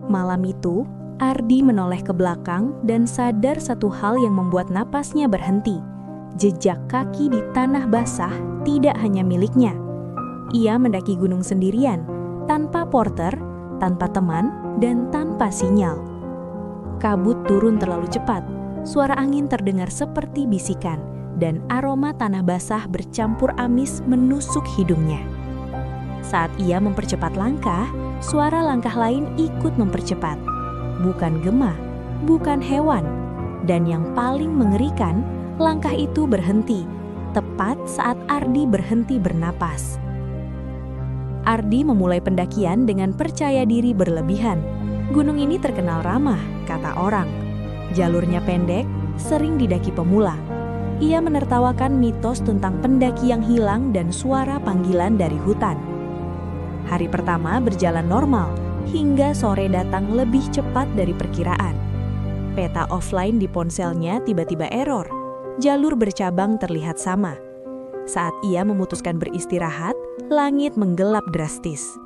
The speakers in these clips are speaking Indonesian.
Malam itu, Ardi menoleh ke belakang dan sadar satu hal yang membuat napasnya berhenti. Jejak kaki di tanah basah tidak hanya miliknya. Ia mendaki gunung sendirian, tanpa porter, tanpa teman, dan tanpa sinyal. Kabut turun terlalu cepat, suara angin terdengar seperti bisikan, dan aroma tanah basah bercampur amis menusuk hidungnya. Saat ia mempercepat langkah, suara langkah lain ikut mempercepat. Bukan gema, bukan hewan, dan yang paling mengerikan, langkah itu berhenti, tepat saat Ardi berhenti bernapas. Ardi memulai pendakian dengan percaya diri berlebihan. Gunung ini terkenal ramah, kata orang. Jalurnya pendek, sering didaki pemula. Ia menertawakan mitos tentang pendaki yang hilang dan suara panggilan dari hutan. Hari pertama berjalan normal, hingga sore datang lebih cepat dari perkiraan. Peta offline di ponselnya tiba-tiba error. Jalur bercabang terlihat sama. Saat ia memutuskan beristirahat, langit menggelap drastis.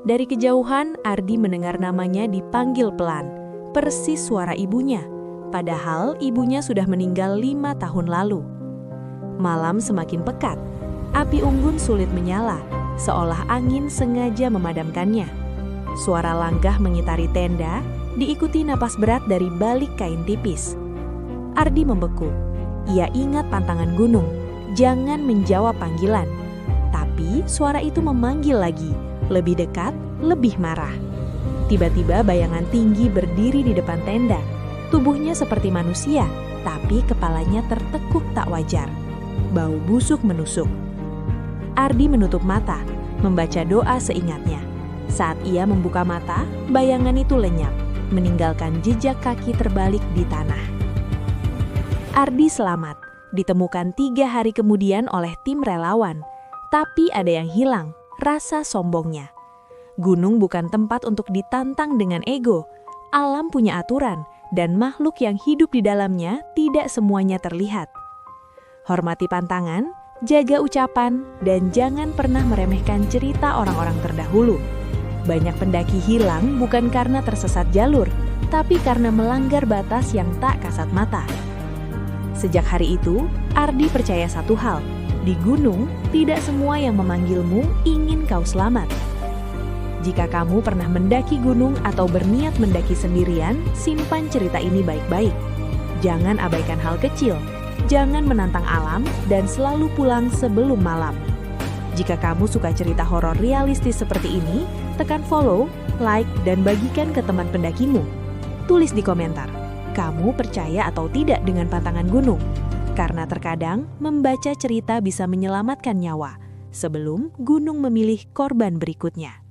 Dari kejauhan, Ardi mendengar namanya dipanggil pelan, persis suara ibunya. Padahal ibunya sudah meninggal 5 tahun lalu. Malam semakin pekat. Api unggun sulit menyala, seolah angin sengaja memadamkannya. Suara langkah mengitari tenda, diikuti napas berat dari balik kain tipis. Ardi membeku. Ia ingat pantangan gunung, jangan menjawab panggilan. Tapi suara itu memanggil lagi, lebih dekat, lebih marah. Tiba-tiba bayangan tinggi berdiri di depan tenda. Tubuhnya seperti manusia, tapi kepalanya tertekuk tak wajar. Bau busuk menusuk. Ardi menutup mata, membaca doa seingatnya. Saat ia membuka mata, bayangan itu lenyap, meninggalkan jejak kaki terbalik di tanah. Ardi selamat, ditemukan 3 hari kemudian oleh tim relawan. Tapi ada yang hilang, rasa sombongnya. Gunung bukan tempat untuk ditantang dengan ego. Alam punya aturan, dan makhluk yang hidup di dalamnya tidak semuanya terlihat. Hormati pantangan, jaga ucapan, dan jangan pernah meremehkan cerita orang-orang terdahulu. Banyak pendaki hilang bukan karena tersesat jalur, tapi karena melanggar batas yang tak kasat mata. Sejak hari itu, Ardi percaya satu hal, di gunung tidak semua yang memanggilmu ingin kau selamat. Jika kamu pernah mendaki gunung atau berniat mendaki sendirian, simpan cerita ini baik-baik. Jangan abaikan hal kecil, jangan menantang alam, dan selalu pulang sebelum malam. Jika kamu suka cerita horor realistis seperti ini, tekan follow, like, dan bagikan ke teman pendakimu. Tulis di komentar, kamu percaya atau tidak dengan pantangan gunung? Karena terkadang membaca cerita bisa menyelamatkan nyawa sebelum gunung memilih korban berikutnya.